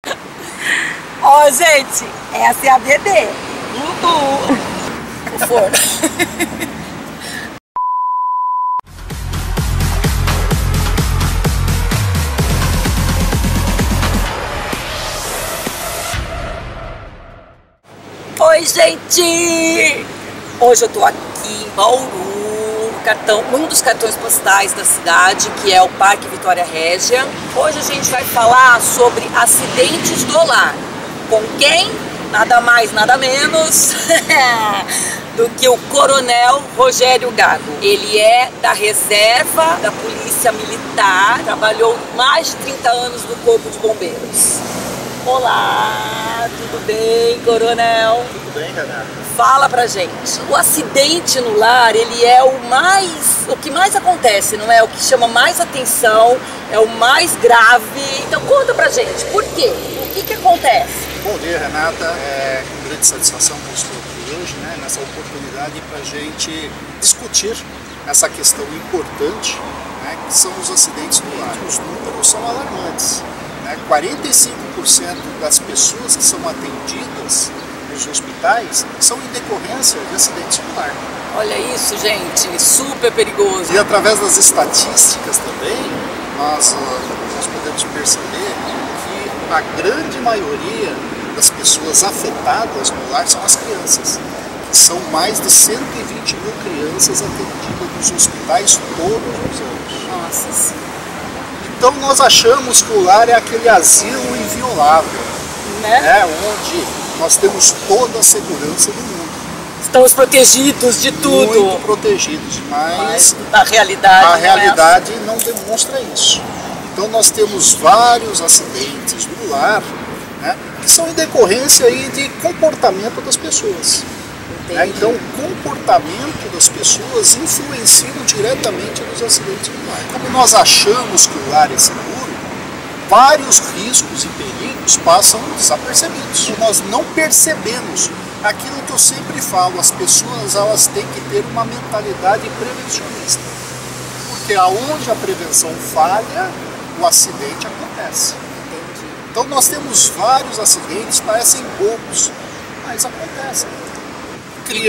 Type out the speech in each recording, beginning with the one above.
Ó, gente, essa é a Dedê. O forno. Oi, gente! Hoje eu tô aqui em Bauru, um dos cartões postais da cidade, que é o Parque Vitória Régia. Hoje a gente vai falar sobre acidentes do lar. Com quem? Nada mais, nada menos do que o Coronel Rogério Gago. Ele é da reserva da Polícia Militar, trabalhou mais de 30 anos no Corpo de Bombeiros. Olá, tudo bem, Coronel? Tudo bem, Renato? Fala pra gente. O acidente no lar, ele é o que mais acontece, não é? O que chama mais atenção, é o mais grave. Então conta pra gente, por quê? O que acontece? Bom dia, Renata. É com grande satisfação que eu estou aqui hoje, né, nessa oportunidade para a gente discutir essa questão importante, né, que são os acidentes do lar. Os números são alarmantes. 45% das pessoas que são atendidas nos hospitais são em decorrência de acidentes do lar. Olha isso, gente, super perigoso. E através das estatísticas também, nós podemos perceber que a grande maioria das pessoas afetadas no lar são as crianças. São mais de 120 mil crianças atendidas nos hospitais todos os anos. Nossa Senhora. Então nós achamos que o lar é aquele asilo inviolável, né? Onde nós temos toda a segurança do mundo. Estamos protegidos de tudo. Muito protegidos, mas a realidade não demonstra isso. Então nós temos vários acidentes no lar, né, que são em decorrência aí de comportamento das pessoas. Então o comportamento das pessoas influenciam diretamente nos acidentes do lar. Como nós achamos que o lar é seguro, vários riscos e perigos passam desapercebidos. Nós não percebemos aquilo que eu sempre falo, as pessoas elas têm que ter uma mentalidade prevencionista. Porque aonde a prevenção falha, o acidente acontece. Então nós temos vários acidentes, parecem bobos, mas acontecem.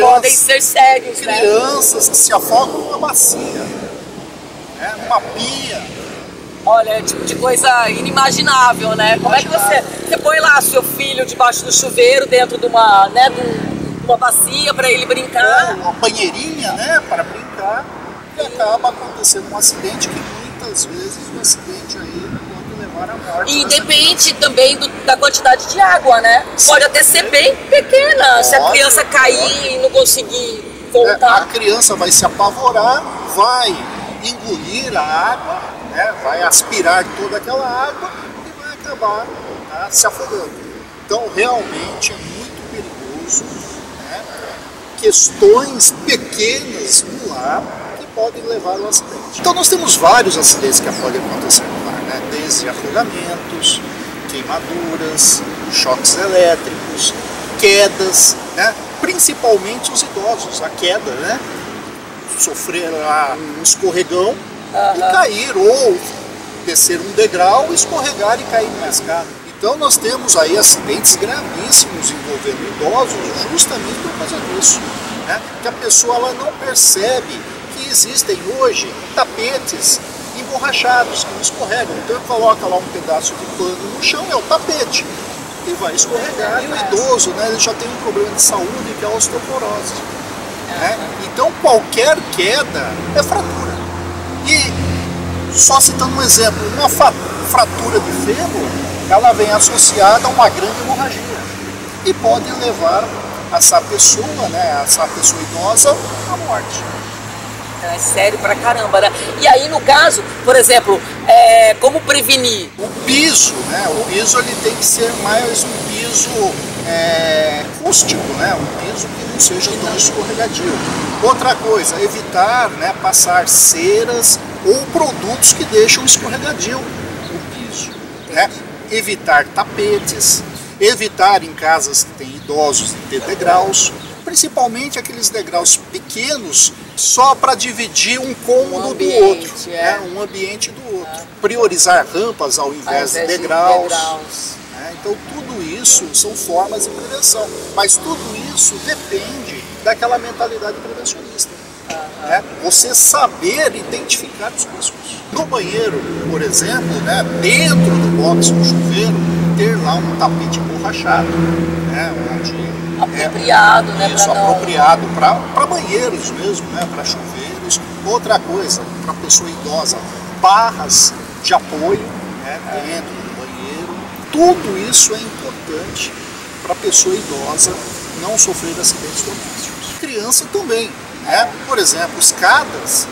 Podem ser sérios, crianças que se afogam numa bacia, né, numa pia. Olha, é tipo de coisa inimaginável, né? Como é que você põe lá seu filho debaixo do chuveiro, dentro de uma, né, de uma bacia para ele brincar? Uma banheirinha, né, para brincar, e acaba acontecendo um acidente que muitas vezes o acidente aí pode levar à morte. E depende também da quantidade de água, né? Sim. Pode até ser bem pequena, se a criança cair e não conseguir voltar. A criança vai se apavorar, vai engolir a água, né, vai aspirar toda aquela água e vai acabar, né, se afogando. Então realmente é muito perigoso, né, questões pequenas no lar que podem levar ao acidente. Então nós temos vários acidentes que podem acontecer no lar, né, desde afogamentos, queimaduras, choques elétricos, quedas, né, principalmente os idosos, a queda, né, sofrer um escorregão e cair, ou descer um degrau, escorregar e cair numa escada. Então nós temos aí acidentes gravíssimos envolvendo idosos justamente por causa disso, né? Que a pessoa ela não percebe que existem hoje tapetes emborrachados que não escorregam. Então ele coloca lá um pedaço de pano no chão, é o tapete, e vai escorregar. E o idoso, né, ele já tem um problema de saúde que é a osteoporose. Então qualquer queda é fratura. E só citando um exemplo, uma fratura de fêmur, ela vem associada a uma grande hemorragia e pode levar essa pessoa, né, essa pessoa idosa, à morte. É sério pra caramba, né? E aí no caso, por exemplo, como prevenir? O piso, né? O piso ele tem que ser mais um piso rústico, né? Um piso que não seja tão escorregadio. Outra coisa, evitar, né, passar ceras ou produtos que deixam escorregadio o piso, né? Evitar tapetes, evitar em casas que tem idosos de ter degraus, principalmente aqueles degraus pequenos só para dividir um cômodo do outro, né? Um ambiente do outro. Priorizar rampas ao invés de degraus. Né? Então tudo isso são formas de prevenção, mas tudo isso depende daquela mentalidade prevencionista. Né? Você saber identificar os riscos. No banheiro, por exemplo, né, dentro do box do chuveiro, ter lá um tapete emborrachado, né, onde apropriado, né, isso, apropriado para banheiros mesmo, né, para chuveiros. Outra coisa, para pessoa idosa, barras de apoio, né, dentro do banheiro. Tudo isso é importante para a pessoa idosa não sofrer acidentes domésticos. Criança também. Né? Por exemplo, escadas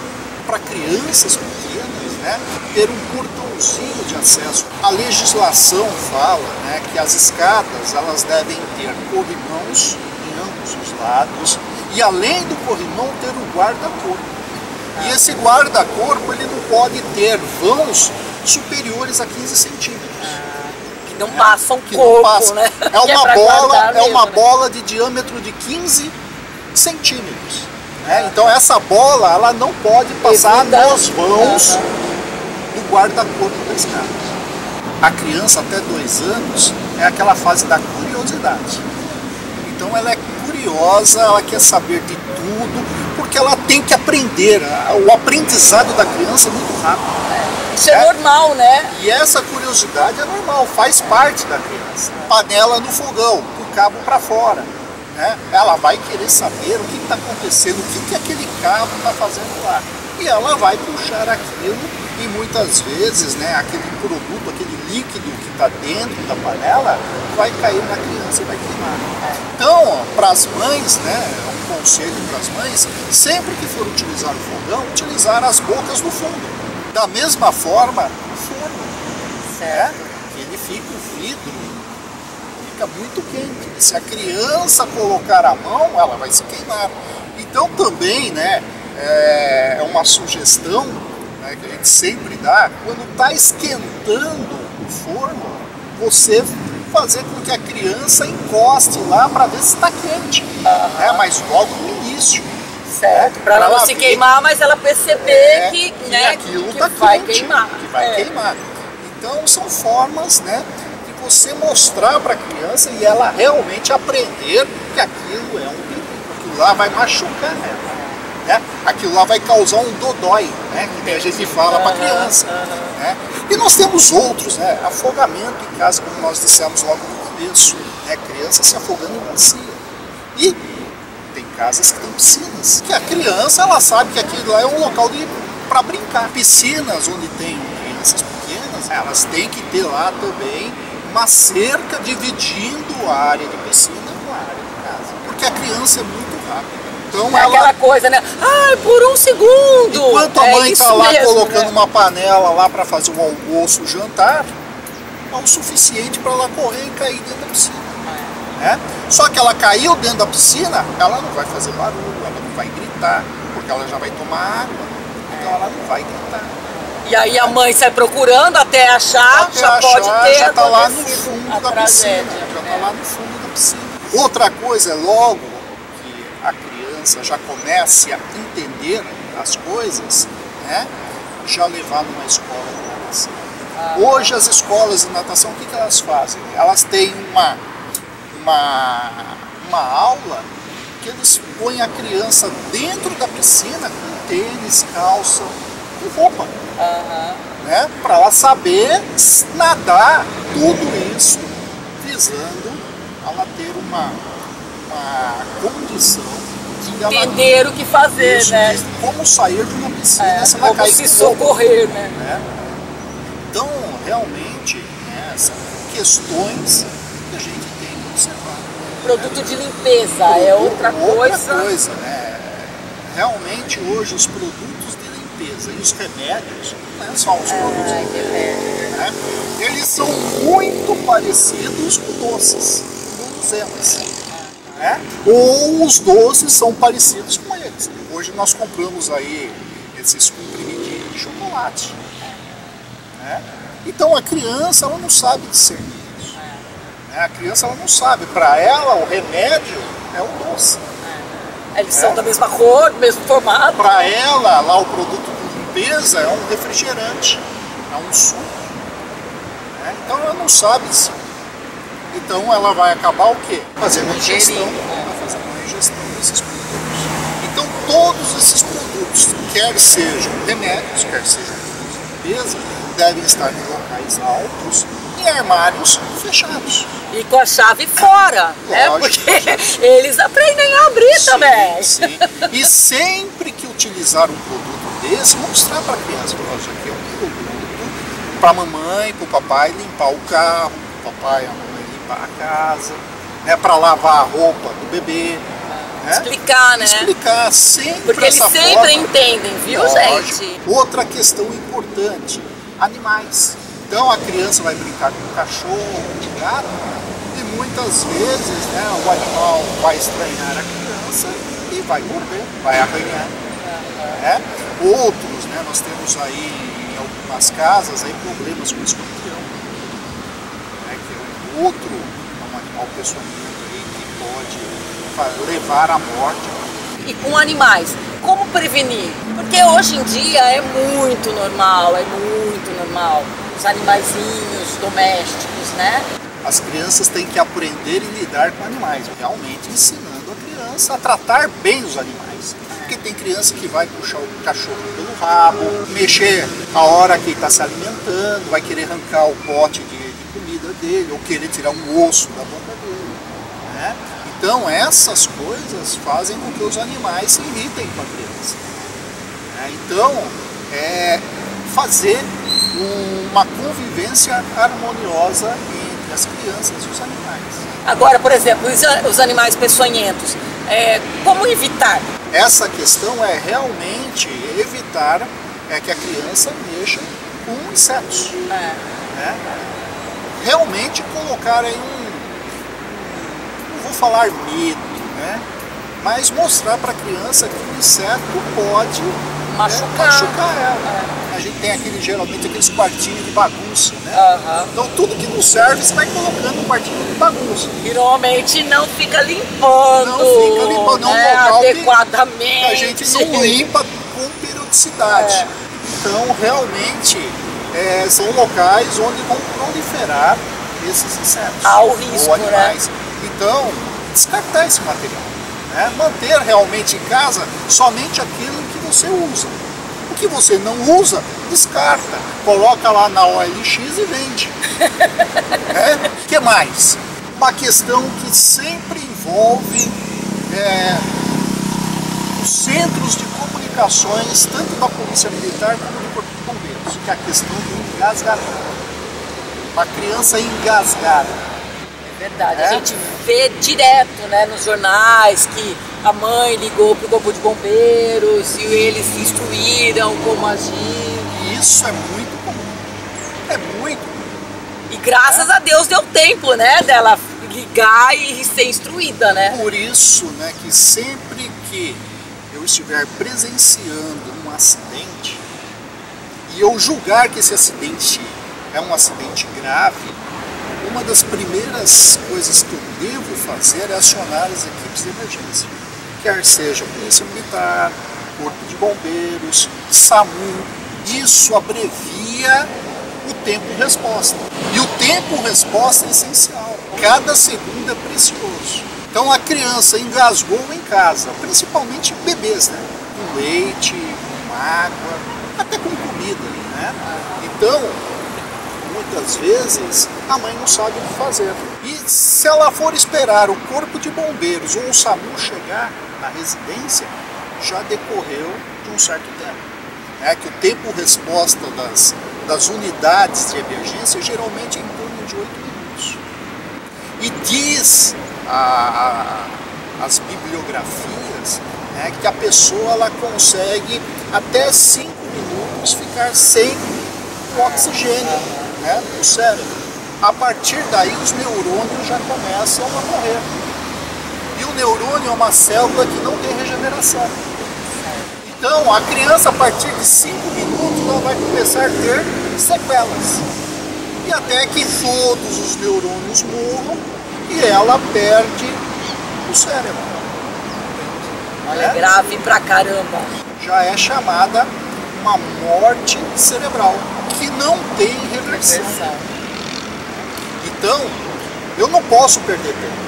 para crianças pequenas, né? Ter um portãozinho de acesso. A legislação fala, né, que as escadas elas devem ter corrimãos em ambos os lados e além do corrimão ter um guarda-corpo. E esse guarda-corpo ele não pode ter vãos superiores a 15 centímetros. Que não passa um corpo, né? É uma bola de diâmetro de 15 centímetros. Então essa bola ela não pode passar nos vãos do guarda-corpo da escada. A criança até 2 anos é aquela fase da curiosidade. Então ela é curiosa, ela quer saber de tudo, porque ela tem que aprender. O aprendizado da criança é muito rápido. Isso é normal, né? E essa curiosidade é normal, faz parte da criança. Panela no fogão, com o cabo para fora. Ela vai querer saber o que está acontecendo, o que aquele cabo está fazendo lá. E ela vai puxar aquilo e muitas vezes, né, aquele produto, aquele líquido que está dentro da panela vai cair na criança e vai queimar. Então, para as mães, né, um conselho para as mães, sempre que for utilizar o fogão, utilizar as bocas do fundo. Da mesma forma, o forno. Certo. Ele fica o vidro. Fica muito quente. E se a criança colocar a mão, ela vai se queimar. Então também, né, é uma sugestão, né, que a gente sempre dá, quando está esquentando o forno, você fazer com que a criança encoste lá para ver se está quente. Mas logo no início. Certo, para ela não se queimar, mas ela perceber que, né, aquilo que tá vai quente, queimar. Que vai queimar. Então são formas, né, você mostrar para a criança e ela realmente aprender que aquilo é um perigo, aquilo lá vai machucar ela, né? Aquilo lá vai causar um dodói, né? Que a gente fala para a criança. Né? E nós temos outros, né? Afogamento em casa, como nós dissemos logo no começo, né? Criança se afogando em bacia. E tem casas que tem piscinas, que a criança ela sabe que aquilo lá é um local para brincar. Piscinas onde tem crianças pequenas, elas têm que ter lá também uma cerca dividindo a área de piscina com a área de casa. Porque a criança é muito rápida. Então é aquela coisa, né? Ai, por um segundo! Enquanto a mãe está lá mesmo, colocando uma panela lá para fazer um almoço, um jantar, é o suficiente para ela correr e cair dentro da piscina. Né? Só que ela caiu dentro da piscina, ela não vai fazer barulho, ela não vai gritar, porque ela já vai tomar água. Então ela não vai gritar. E aí a mãe sai procurando até achar, pode ter já está lá no fundo da piscina. Já está lá no fundo da piscina. Outra coisa é logo que a criança já comece a entender as coisas, né? Já levar numa escola de natação. Hoje as escolas de natação, o que elas fazem? Elas têm uma aula que eles põem a criança dentro da piscina com tênis, calça, com roupa. Né? Para ela saber nadar, tudo isso visando ela ter uma condição de entender o que fazer, isso, né? Como sair de uma piscina se ela cair, se socorrer, né? Então realmente, né, são questões que a gente tem que observar. Produto de limpeza é outra coisa, né? Realmente hoje os produtos de limpeza e os remédios, né, são os produtos de limpeza, né? Eles são muito parecidos com doces, com gulosemas, né? Ou os doces são parecidos com eles. Hoje nós compramos aí esses comprimidinhos de chocolate, né? Então a criança ela não sabe discernir isso, né? A criança ela não sabe, para ela o remédio é o doce. Eles são da mesma cor, do mesmo formato. Para ela, lá o produto de limpeza é um refrigerante, é um suco. Né? Então ela não sabe disso. Então ela vai acabar o quê? Fazendo a Ingerir, ingestão, fazendo uma ingestão desses produtos. Então todos esses produtos, quer sejam remédios, quer sejam produtos de limpeza, devem estar em locais altos e armários fechados. E com a chave fora, né? Porque eles aprendem a abrir também. Sim. E sempre que utilizar um produto desse, mostrar para a criança, olha, isso aqui é um produto para a mamãe, para o papai limpar o carro, para o papai e a mamãe limpar a casa, né, para lavar a roupa do bebê. Né? Explicar, né? Explicar sempre. Porque eles sempre forma. Entendem, viu, Lógico. gente? Outra questão importante, animais. Então a criança vai brincar com o cachorro, com o gato, e muitas vezes, né, o animal vai estranhar a criança e vai morder, vai arranhar. Né? Outros, né, nós temos aí em algumas casas aí, problemas com escorpião, né, que é um animal peçonhento aí que pode levar à morte. E com animais, como prevenir? Porque hoje em dia é muito normal, os animaizinhos domésticos, né? As crianças têm que aprender e lidar com animais, realmente ensinando a criança a tratar bem os animais. Porque tem criança que vai puxar o cachorro pelo rabo, mexer a hora que ele está se alimentando, vai querer arrancar o pote de comida dele, ou querer tirar um osso da boca dele. Né? Então essas coisas fazem com que os animais se irritem com a criança. Né? Então, fazer uma convivência harmoniosa entre as crianças e os animais. Agora, por exemplo, os animais peçonhentos, como evitar? Essa questão é realmente evitar que a criança mexa com insetos. Né? Realmente colocar aí não vou falar medo, né? Mas mostrar para a criança que o inseto pode machucar ela. A gente tem geralmente aqueles quartinhos de bagunça, né? Então tudo que não serve você vai colocando um quartinho de bagunça. E normalmente não fica limpando, não adequadamente. Que a gente não limpa com periodicidade. Então realmente são locais onde vão proliferar esses insetos. Há o risco, ou animais. Então, descartar esse material. Né? Manter realmente em casa somente aquilo que você usa. O que você não usa, descarta. Coloca lá na OLX e vende. O que mais? Uma questão que sempre envolve os centros de comunicações, tanto da Polícia Militar como do Corpo de Bombeiros, que é a questão do engasgamento. Uma criança engasgada. Verdade, a gente vê direto, né, nos jornais que a mãe ligou para o Corpo de Bombeiros e eles instruíram como agir. Isso é muito comum. É muito comum. E graças a Deus deu tempo, né, dela ligar e ser instruída, né? Por isso, né, que sempre que eu estiver presenciando um acidente e eu julgar que esse acidente é um acidente grave, uma das primeiras coisas que eu devo fazer é acionar as equipes de emergência. Quer seja Polícia Militar, Corpo de Bombeiros, SAMU. Isso abrevia o tempo-resposta. E o tempo-resposta é essencial. Cada segundo é precioso. Então a criança engasgou em casa, principalmente bebês, né? Com leite, com água, até com comida, né? Então, muitas vezes a mãe não sabe o que fazer. E se ela for esperar o Corpo de Bombeiros ou o SAMU chegar na residência, já decorreu de um certo tempo. Que o tempo-resposta das unidades de emergência geralmente é em torno de 8 minutos. E diz as bibliografias, né, que a pessoa ela consegue até 5 minutos ficar sem o oxigênio, né, no cérebro. A partir daí os neurônios já começam a morrer. E o neurônio é uma célula que não tem regeneração. Então a criança a partir de 5 minutos ela vai começar a ter sequelas. E até que todos os neurônios morram e ela perde o cérebro. É grave pra caramba. Já é chamada uma morte cerebral, que não tem reversão. Então, Eu não posso perder tempo.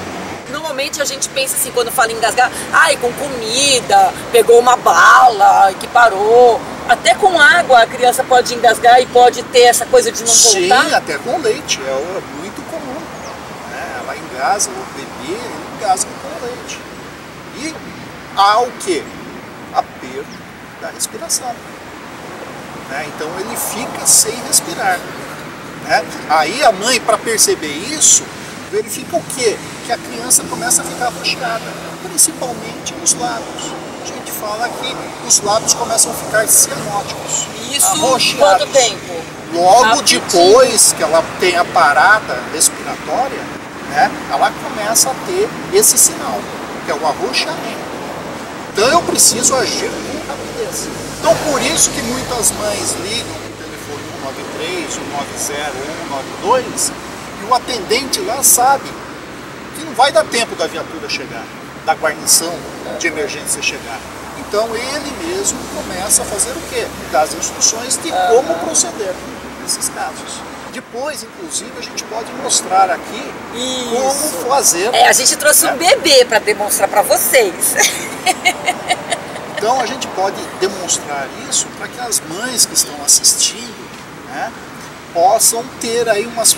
Normalmente a gente pensa assim, quando fala em engasgar, ai, com comida, pegou uma bala que parou. Até com água a criança pode engasgar e pode ter essa coisa de não voltar? Sim, até com leite, é muito comum. Né? Ela engasga, o bebê engasga com leite. E há o quê? A perda da respiração. Né? Então ele fica sem respirar. Né? Aí a mãe, para perceber isso, verifica o quê? Que a criança começa a ficar arroxeada, principalmente nos lábios. A gente fala que os lábios começam a ficar cianóticos. Isso arroxeados. Quanto tempo? Logo depois que ela tem a parada respiratória, né, ela começa a ter esse sinal, que é o arroxeamento. Então eu preciso agir com rapidez. Então por isso que muitas mães ligam no telefone 193, 190, 192 e o atendente lá sabe que não vai dar tempo da viatura chegar, da guarnição de emergência chegar. Então ele mesmo começa a fazer o quê? Dar as instruções de como proceder nesses casos. Depois, inclusive, a gente pode mostrar aqui como fazer. A gente trouxe um bebê para demonstrar para vocês. Então a gente pode demonstrar isso para que as mães que estão assistindo, né, possam ter aí umas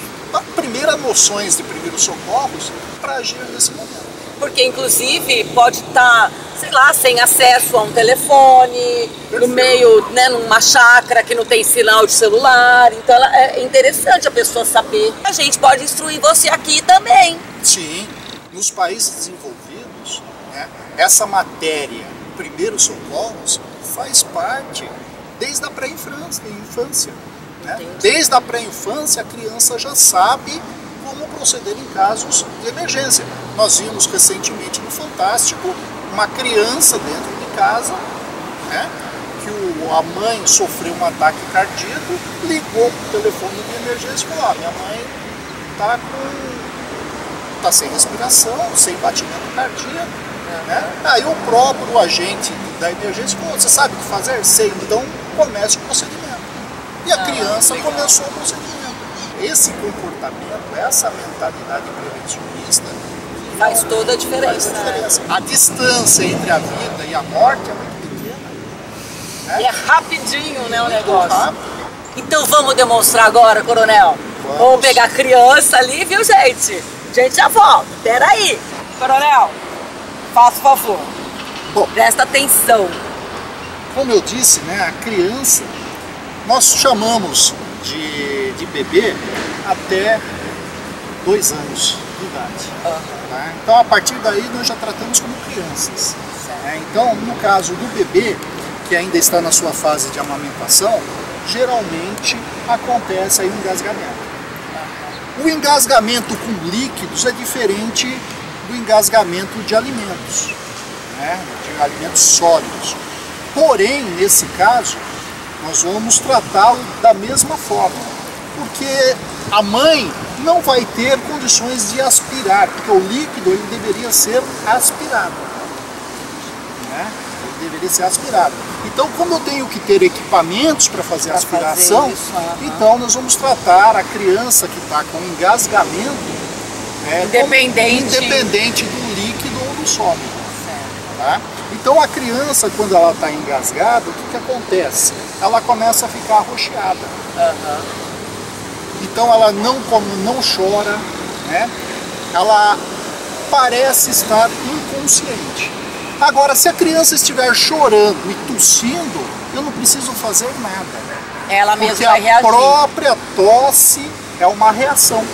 primeiras noções de primeiros socorros para agir nesse momento. Porque inclusive pode estar, sei lá, sem acesso a um telefone, no meio, né, numa chácara que não tem sinal de celular. Então é interessante a pessoa saber. A gente pode instruir você aqui também. Sim, nos países desenvolvidos, né, essa matéria, primeiros socorros, faz parte desde a pré-infância. Né? Desde a pré-infância a criança já sabe como proceder em casos de emergência. Nós vimos recentemente no Fantástico uma criança dentro de casa, né, que a mãe sofreu um ataque cardíaco, ligou para o telefone de emergência e falou: minha mãe está sem respiração, sem batimento cardíaco. Né? Aí o próprio agente da emergência falou: você sabe o que fazer? Sei, então comece o procedimento. E a criança começou o procedimento. Esse comportamento, essa mentalidade prevencionista faz toda a diferença. A distância entre a vida e a morte é muito pequena. Né? E é rapidinho, né, o negócio. Rápido. Então vamos demonstrar agora, coronel. Vamos pegar a criança ali, viu, gente? A gente já volta. Peraí. Coronel, faça o favor. Bom, presta atenção. Como eu disse, né, a criança, nós chamamos de bebê até 2 anos de idade. Tá? Então a partir daí nós já tratamos como crianças. Então no caso do bebê, que ainda está na sua fase de amamentação, geralmente acontece aí um engasgamento. O engasgamento com líquidos é diferente do engasgamento de alimentos, né? De alimentos sólidos. Porém, nesse caso, nós vamos tratá-lo da mesma forma, porque a mãe não vai ter condições de aspirar, porque o líquido ele deveria ser aspirado. Né? Ele deveria ser aspirado. Então, como eu tenho que ter equipamentos para fazer a aspiração, então nós vamos tratar a criança que está com engasgamento independente do líquido ou do sólido. Tá? Então a criança, quando ela está engasgada, o que acontece? Ela começa a ficar arroxeada. Então ela não chora, né? Ela parece estar inconsciente. Agora, se a criança estiver chorando e tossindo, eu não preciso fazer nada. Ela mesma vai reagir. Porque a própria tosse é uma reação.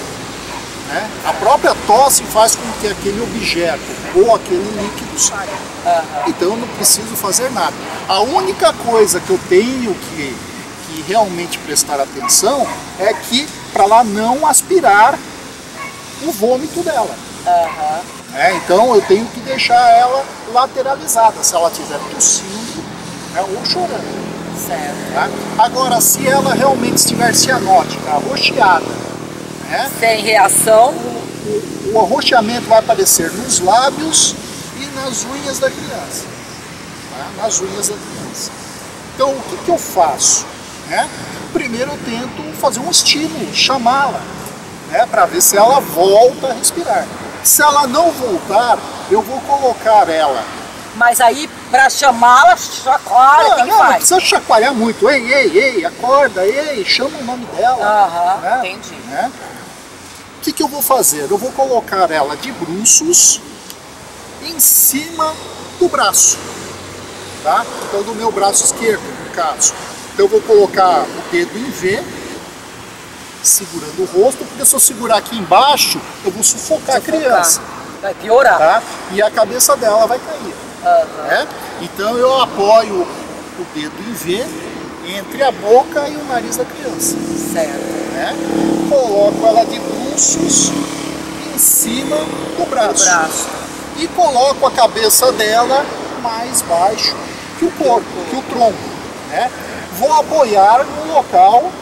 Né? A própria tosse faz com que aquele objeto ou aquele líquido saia. Então eu não preciso fazer nada. A única coisa que eu tenho que realmente prestar atenção é que para ela não aspirar o vômito dela. Então eu tenho que deixar ela lateralizada, se ela estiver tossindo, né, ou chorando. Tá? Agora, se ela realmente estiver cianótica, arroxeada, né, sem reação, o arroxeamento vai aparecer nos lábios e nas unhas da criança. Tá? Nas unhas da criança. Então, o que eu faço? Né? Primeiro eu tento fazer um estímulo, chamá-la. né, para ver se ela volta a respirar. Se ela não voltar, eu vou colocar ela. Mas aí, para chamá-la, chacoalha, quem não faz? Não precisa chacoalhar muito. Ei, ei, ei, acorda, ei, chama o nome dela. Né? Entendi. Né? O que eu vou fazer? Eu vou colocar ela de bruços em cima do braço. Tá? Então, do meu braço esquerdo, no caso. Então, eu vou colocar o dedo em V, segurando o rosto, porque se eu segurar aqui embaixo, eu vou sufocar a criança. Vai piorar. Tá? E a cabeça dela vai cair. Né? Então eu apoio o dedo em V entre a boca e o nariz da criança. Certo. Né? Coloco ela de bruços em cima do braço. E coloco a cabeça dela mais baixo que o corpo, que o tronco. Né? Vou apoiar no local,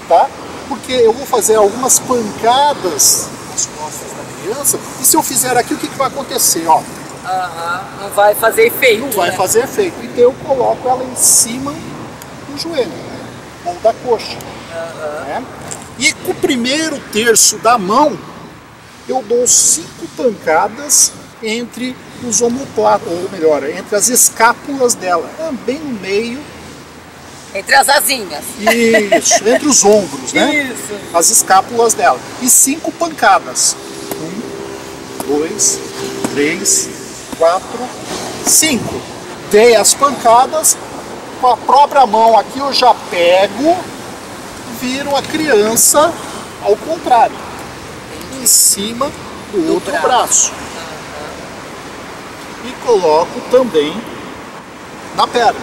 tá? Porque eu vou fazer algumas pancadas nas costas da criança. E se eu fizer aqui, o que vai acontecer? Ó, não vai fazer efeito. Não vai fazer efeito. Então eu coloco ela em cima do joelho, né? Ou da coxa. Né? E com o primeiro terço da mão, eu dou 5 pancadas entre os omoplatos, ou melhor, entre as escápulas dela, bem no meio. Entre as asinhas. Isso, entre os ombros, né? Isso. As escápulas dela. E 5 pancadas. 1, 2, 3, 4, 5. Dei as pancadas, com a própria mão aqui eu já pego, viro a criança ao contrário, em cima do outro braço. E coloco também na perna.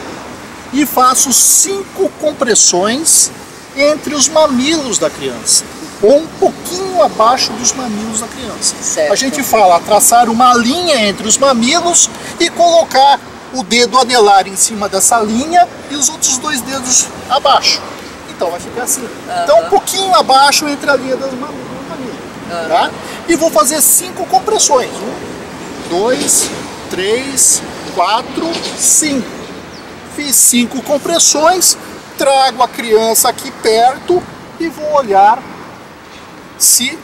E faço 5 compressões entre os mamilos da criança, ou um pouquinho abaixo dos mamilos da criança. Certo. A gente fala traçar uma linha entre os mamilos e colocar o dedo anelar em cima dessa linha e os outros 2 dedos abaixo. Então vai ficar assim. Então um pouquinho abaixo entre a linha dos mamilos. Tá? E vou fazer 5 compressões. 1, 2, 3, 4, 5. Fiz 5 compressões, trago a criança aqui perto e vou olhar se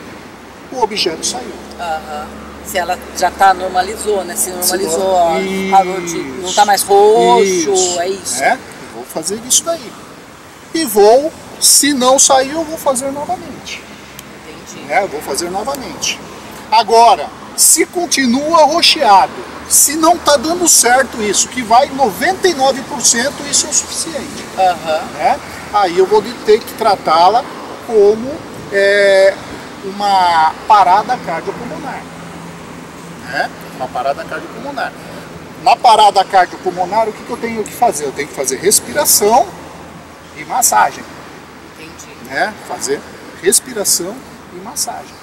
o objeto saiu. Se ela já normalizou, né? Se normalizou, ó, parou de, não está mais roxo, é isso. Vou fazer isso daí. E vou, se não saiu, eu vou fazer novamente. Entendi. Vou fazer novamente. Agora, se continua roxeado, se não está dando certo isso, que vai 99%, isso é o suficiente. Aí eu vou ter que tratá-la como uma parada cardiopulmonar. Uma parada cardiopulmonar. Na parada cardiopulmonar, o que eu tenho que fazer? Eu tenho que fazer respiração e massagem. Entendi. Fazer respiração e massagem.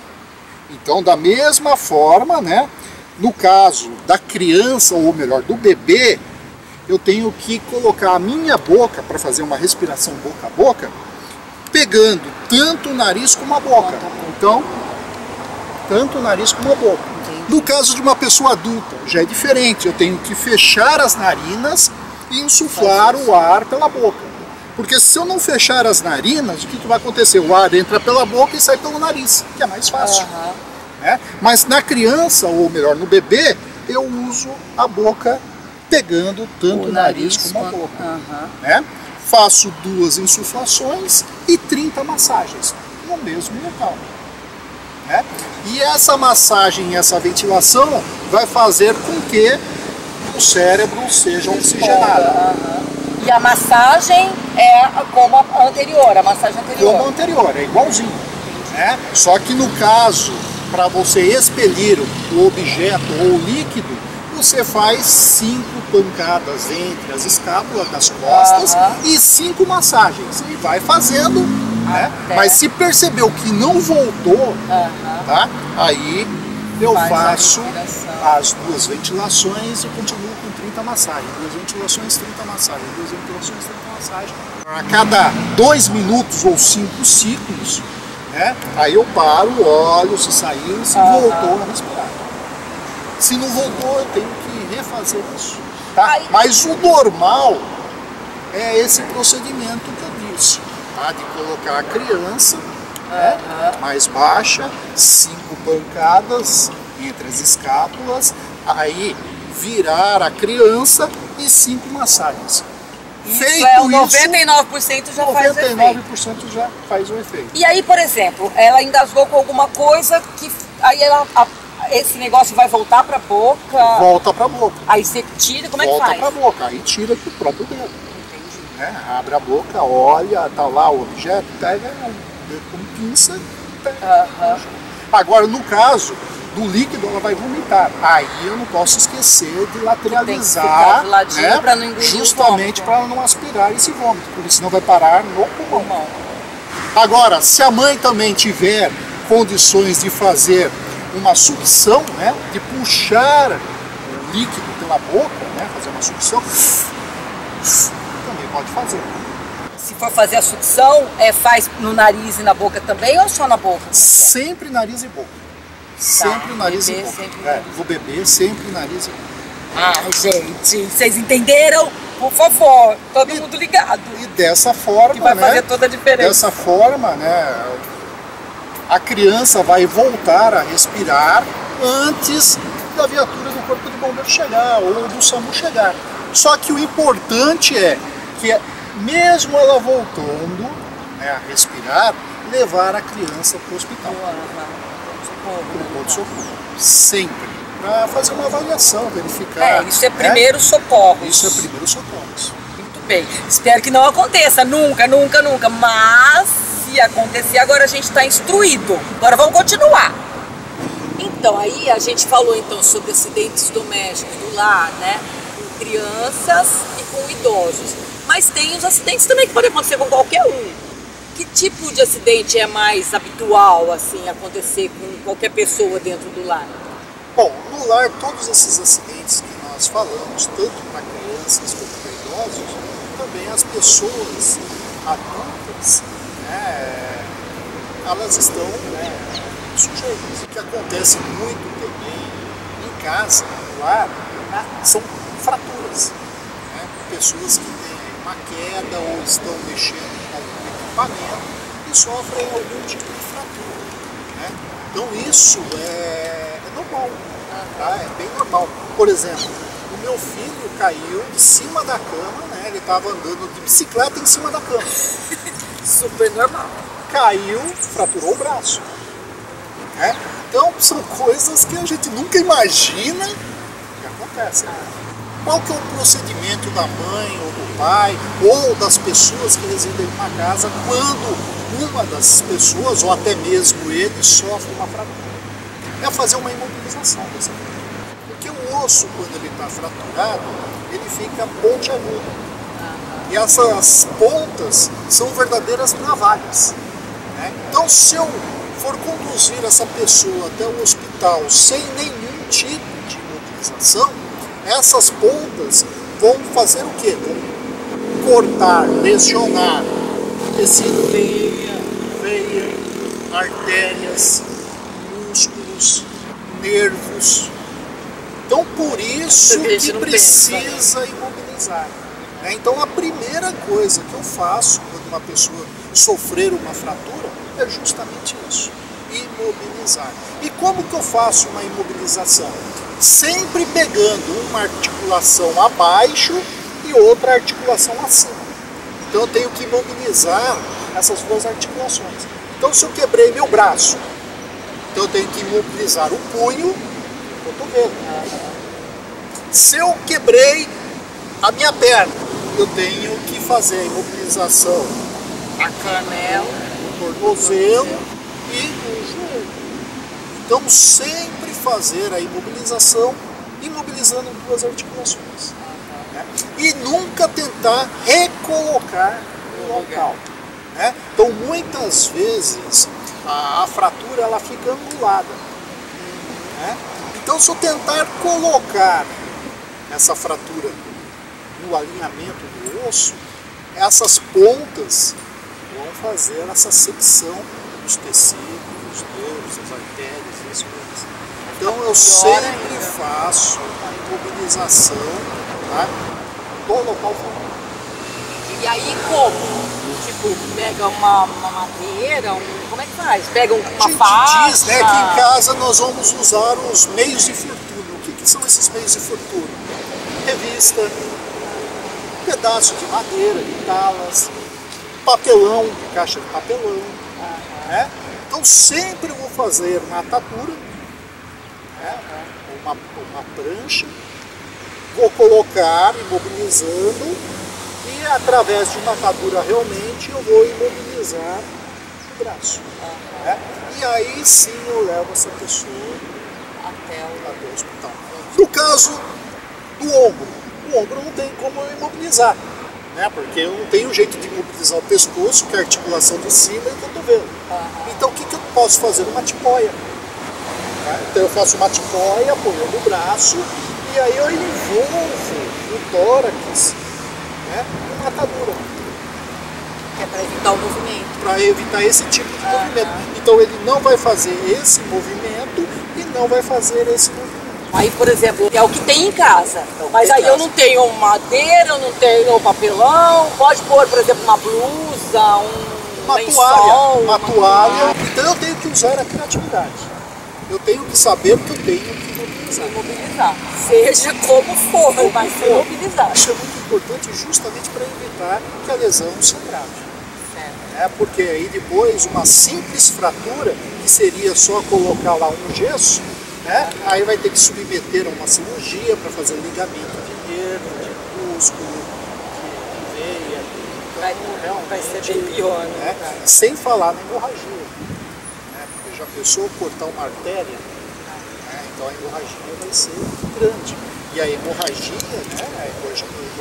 Então, da mesma forma, né? No caso da criança, ou melhor, do bebê, eu tenho que colocar a minha boca para fazer uma respiração boca a boca, pegando tanto o nariz como a boca. Então, tanto o nariz como a boca. No caso de uma pessoa adulta, já é diferente. Eu tenho que fechar as narinas e insuflar o ar pela boca. Porque se eu não fechar as narinas, o que vai acontecer? O ar entra pela boca e sai pelo nariz, que é mais fácil. Mas na criança, ou melhor, no bebê, eu uso a boca pegando tanto o nariz como a boca. Faço 2 insuflações e 30 massagens no mesmo local. E essa massagem e essa ventilação vai fazer com que o cérebro seja oxigenado. E a massagem é como a anterior, a massagem anterior? Como a anterior, é igualzinho. Só que no caso, para você expelir o objeto ou o líquido, você faz 5 pancadas entre as escápulas das costas e 5 massagens. E vai fazendo, mas se percebeu que não voltou, tá? Aí eu faço as 2 ventilações e continuo com 30 massagens. 2 ventilações, 30 massagens. 2 ventilações, 30 massagens. A cada 2 minutos ou 5 ciclos, aí eu paro, olho se saiu, se voltou a respirar. Se não voltou, eu tenho que refazer isso. Tá? Mas o normal é esse procedimento que eu disse, tá? De colocar a criança né? Mais baixa, 5 pancadas entre as escápulas, aí virar a criança e 5 massagens. Isso é o 99% já faz o efeito. 99% já faz o efeito. E aí, por exemplo, ela engasgou com alguma coisa que aí esse negócio vai voltar pra boca. Volta pra boca. Aí você tira, como é que faz? Volta pra boca, aí tira com o próprio dedo. Entendi. Né? Abre a boca, olha, tá lá o objeto, pega o dedo com pinça, pega. Agora, no caso do líquido, ela vai vomitar. Aí eu não posso esquecer de lateralizar, do ladinho, né? pra não engolir Justamente o para ela não aspirar esse vômito, porque senão vai parar no pulmão. Agora, se a mãe também tiver condições de fazer uma sucção, né? De puxar o líquido pela boca, né? Fazer uma sucção, também pode fazer. Se for fazer a sucção, faz no nariz e na boca também ou só na boca? Sempre nariz e boca. Sempre nariz e boca. Vou beber sempre nariz e boca. Ah, gente, vocês entenderam? Por favor, todo mundo ligado. E dessa forma, que vai fazer toda a diferença. Dessa forma, né, a criança vai voltar a respirar antes da viatura do Corpo de Bombeiro chegar ou do SAMU chegar. Só que o importante é que, mesmo ela voltando, né, a respirar, levar a criança para o hospital. Pronto-socorro. Sempre. Para fazer uma avaliação, verificar. Isso é primeiro socorro. Isso é primeiro socorro. Muito bem. Espero que não aconteça. Nunca, nunca, nunca. Mas, se acontecer, agora a gente está instruído. Agora vamos continuar. Então, aí a gente falou então sobre acidentes domésticos do lar, né? Com crianças e com idosos. Mas tem os acidentes também que podem acontecer com qualquer um. Que tipo de acidente é mais habitual, assim, acontecer com qualquer pessoa dentro do lar? Bom, no lar, todos esses acidentes que nós falamos, tanto para crianças como para idosos, também as pessoas adultas, né, elas estão, né, sujeitas. O que acontece muito também em casa, no lar, né, são fraturas. Né, pessoas que têm uma queda ou estão mexendo com algum equipamento e sofrem algum tipo de fratura. Né? Então isso é normal, tá? É bem normal. Por exemplo, o meu filho caiu de cima da cama, né? Ele estava andando de bicicleta em cima da cama. Super normal. Caiu, fraturou o braço. Né? Então são coisas que a gente nunca imagina que acontecem. Qual que é o procedimento da mãe ou do pai ou das pessoas que residem em uma casa quando uma das pessoas ou até mesmo ele sofre uma fratura? É fazer uma imobilização dessa fratura. Porque o osso, quando ele está fraturado, ele fica pontiagudo. E essas pontas são verdadeiras navalhas. Né? Então, se eu for conduzir essa pessoa até o hospital sem nenhum tipo de imobilização, essas pontas vão fazer o quê? Vão cortar, lesionar tecido, veia, artérias, músculos, nervos. Então, por isso que precisa imobilizar. Né? Então, a primeira coisa que eu faço quando uma pessoa sofrer uma fratura é justamente isso, imobilizar. E como que eu faço uma imobilização? Sempre pegando uma articulação abaixo e outra articulação acima. Então eu tenho que imobilizar essas duas articulações. Então se eu quebrei meu braço, então eu tenho que imobilizar o punho e o cotovelo. Se eu quebrei a minha perna, eu tenho que fazer a imobilização da canela, do tornozelo e do joelho. Então sempre fazer a imobilização, imobilizando duas articulações. Né? E nunca tentar recolocar no local. Né? Então muitas vezes a fratura ela fica angulada. Né? Então se eu tentar colocar essa fratura no alinhamento do osso, essas pontas vão fazer essa secção dos tecidos, dos nervos, das artérias, das coisas. Então eu sempre faço a imobilização, tá, do local fraturado. E aí como? Tipo, pega uma madeira, Como é que faz? Pega uma A gente faixa? diz, né, que em casa nós vamos usar os meios de fortuna. O que são esses meios de fortuna? Revista, pedaço de madeira, de talas, papelão, caixa de papelão. Né? Então sempre eu vou fazer uma atadura, né, uma prancha, vou colocar imobilizando e através de uma atadura realmente eu vou imobilizar o braço. Né? E aí sim eu levo essa pessoa até o hospital. No caso do ombro, o ombro não tem como eu imobilizar, né? Porque eu não tenho jeito de imobilizar o pescoço, que é a articulação de cima e o cotovelo. Então o que eu posso fazer? Uma tipóia. Né? Então eu faço uma tipóia, apoiando o braço, e aí eu envolvo o tórax, né, numa atadura. Que é para evitar o movimento. Para evitar esse tipo de movimento. Então ele não vai fazer esse movimento e não vai fazer esse movimento. Aí, por exemplo, é o que tem em casa. Mas aí eu não tenho madeira, eu não tenho papelão. Pode pôr, por exemplo, uma blusa, uma lençol, uma toalha. Então eu tenho que usar a criatividade. Eu tenho que saber que eu tenho que mobilizar. Seja como for, mas se mobilizar. Isso é muito importante justamente para evitar que a lesão se agrave. Porque aí depois uma simples fratura, que seria só colocar lá um gesso, né? Aí vai ter que submeter a uma cirurgia para fazer ligamento de nervo, de músculo, de veia. Então, vai ser bem pior, né? Sem falar na hemorragia. Né? Porque já pensou cortar uma artéria, né? Então a hemorragia vai ser grande. E a hemorragia, né? A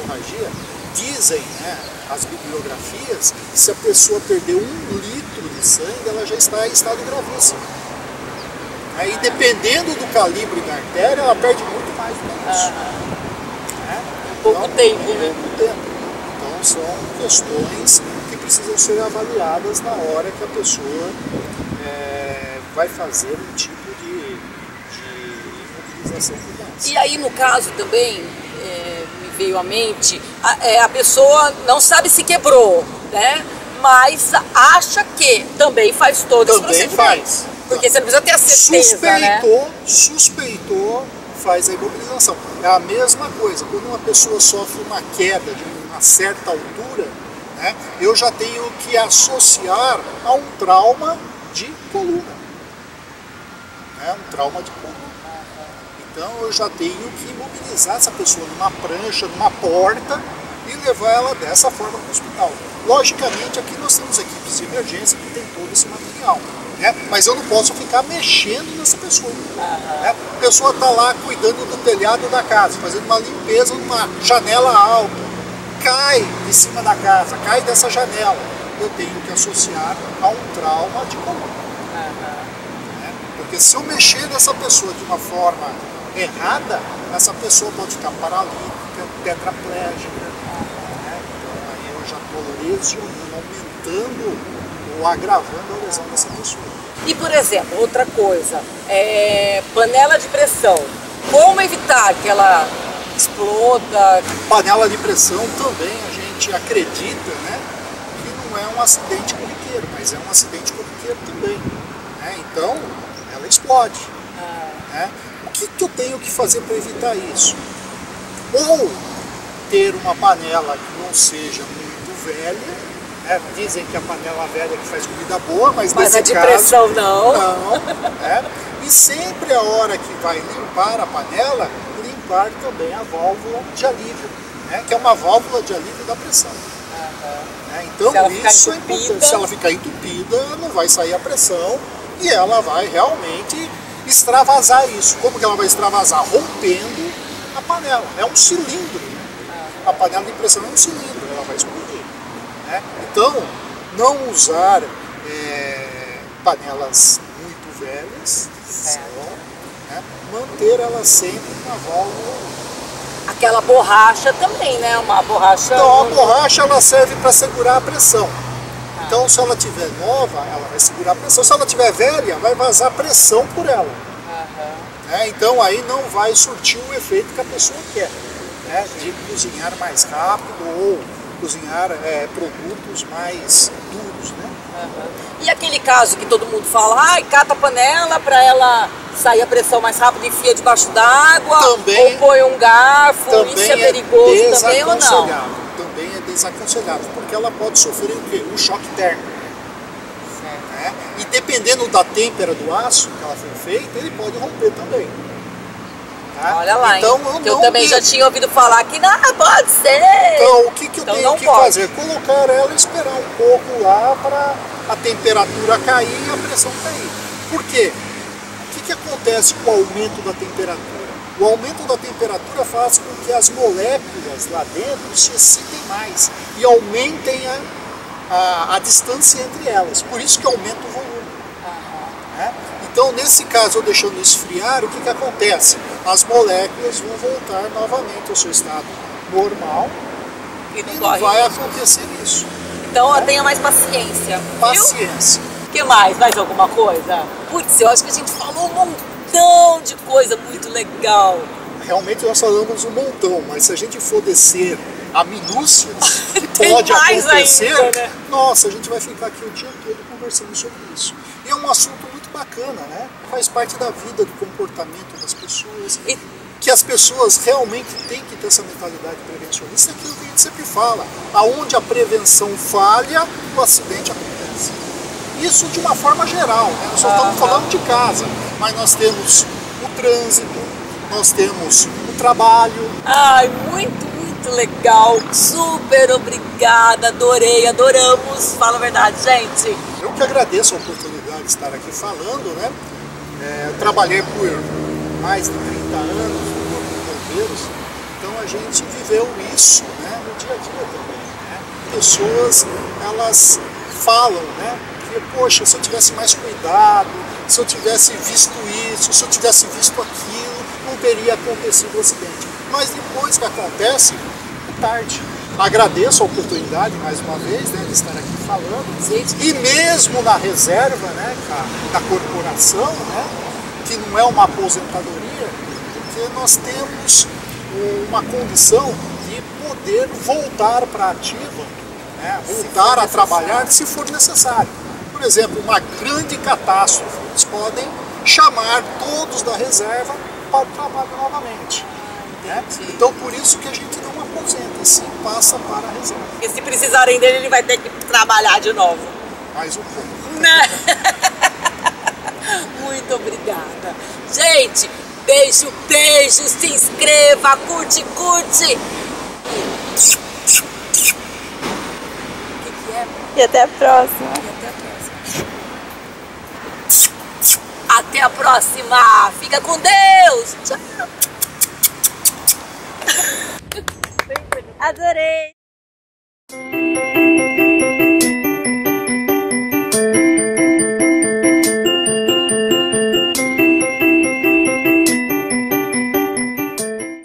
hemorragia, dizem, né, as bibliografias, que se a pessoa perder 1 litro de sangue, ela já está em estado gravíssimo. E dependendo do calibre da artéria, ela perde muito mais do que isso. Pouco tempo, né? Pouco tempo. Então são questões que precisam ser avaliadas na hora que a pessoa vai fazer um tipo de imobilização do braço. E aí, no caso também, me veio à mente, a pessoa não sabe se quebrou, né? Mas acha que também faz todo esse procedimento. Também faz. Porque você não precisa ter a certeza, suspeitou, faz a imobilização. É a mesma coisa, quando uma pessoa sofre uma queda de uma certa altura, né, eu já tenho que associar a um trauma de coluna. Um trauma de coluna. Então eu já tenho que imobilizar essa pessoa numa prancha, numa porta e levar ela dessa forma para o hospital. Logicamente aqui nós temos equipes de emergência que tem todo esse material. Mas eu não posso ficar mexendo nessa pessoa. A pessoa está lá cuidando do telhado da casa, fazendo uma limpeza numa janela alta, cai de cima da casa, cai dessa janela. Eu tenho que associar a um trauma de coluna. Porque se eu mexer nessa pessoa de uma forma errada, essa pessoa pode ficar paralítica, tetraplégica. Então aí eu já estou lesionando, aumentando ou agravando a lesão dessa pessoa. E, por exemplo, outra coisa, panela de pressão. Como evitar que ela exploda? Panela de pressão também a gente acredita, né, que não é um acidente corriqueiro, mas é um acidente corriqueiro também. Então, ela explode. O que eu tenho que fazer para evitar isso? Ou ter uma panela que não seja muito velha. Dizem que a panela velha que faz comida boa, mas nesse a de caso, pressão não. E sempre a hora que vai limpar a panela, limpar também a válvula de alívio, que é uma válvula de alívio da pressão. Então isso é importante. Se ela ficar entupida, não vai sair a pressão e ela vai realmente extravasar isso. Como que ela vai extravasar? Rompendo a panela. É um cilindro. A panela de pressão é um cilindro, ela vai explodir. Então, não usar panelas muito velhas, manter ela sempre na válvula. Aquela borracha também, né? Uma borracha... Então, a borracha ela serve para segurar a pressão. Então, se ela estiver nova, ela vai segurar a pressão. Se ela estiver velha, vai vazar pressão por ela. Então, aí não vai surtir o efeito que a pessoa quer, de cozinhar mais rápido ou cozinhar produtos mais duros, E aquele caso que todo mundo fala, ai, cata a panela para ela sair a pressão mais rápido e enfia debaixo d'água, ou põe um garfo, isso é perigoso também ou não? Também é desaconselhável, porque ela pode sofrer o quê? Um choque térmico. Né? E dependendo da têmpera do aço que ela for feita, ele pode romper também. Tá? Olha lá, então, eu também já tinha ouvido falar que não, pode ser. Então, o que eu tenho que fazer? Colocar ela e esperar um pouco lá para a temperatura cair e a pressão cair. Por quê? O que acontece com o aumento da temperatura? O aumento da temperatura faz com que as moléculas lá dentro se excitem mais e aumentem a distância entre elas. Por isso que aumenta o volume. Né? Então, nesse caso, eu deixando esfriar, o que acontece? As moléculas vão voltar novamente ao seu estado normal e não vai acontecer isso. Então, tenha mais paciência. Paciência. O que mais? Mais alguma coisa? Putz, eu acho que a gente falou um montão de coisa muito legal. Realmente nós falamos um montão, mas se a gente for descer a minúcias que pode acontecer, ainda, né? Nossa, a gente vai ficar aqui o dia todo conversando sobre isso. E é um assunto muito bacana, né? Faz parte da vida, do comportamento das pessoas. Que as pessoas realmente têm que ter essa mentalidade prevencionista, é aquilo que a gente sempre fala. Aonde a prevenção falha, o acidente acontece. Isso de uma forma geral, né? Nós só estamos falando de casa, mas nós temos o trânsito, nós temos o trabalho. Ai, muito legal, super obrigada, adorei, adoramos, fala a verdade, gente. Eu que agradeço a oportunidade de estar aqui falando, né? Eu trabalhei por mais de 30 anos no Corpo de Bombeiros, então a gente viveu isso, né, no dia a dia também, né? Pessoas, elas falam, né, que, poxa, se eu tivesse mais cuidado, se eu tivesse visto isso, se eu tivesse visto aquilo, não teria acontecido o acidente. Mas depois que acontece, é tarde. Agradeço a oportunidade, mais uma vez, né, de estar aqui falando. Gente, e mesmo na reserva, né, da corporação, né, que não é uma aposentadoria, porque nós temos uma condição de poder voltar para a ativa, né, voltar a trabalhar se for necessário. Por exemplo, uma grande catástrofe, eles podem chamar todos da reserva para o trabalho novamente. Né? Então, por isso que a gente não aposenta, sim, passa para a reserva. E se precisarem dele, ele vai ter que trabalhar de novo. Mais um pouco. Né? Muito obrigada. Gente, beijo, beijo, se inscreva, curte. O que é? E até a próxima. Até a próxima. Fica com Deus. Tchau. Adorei.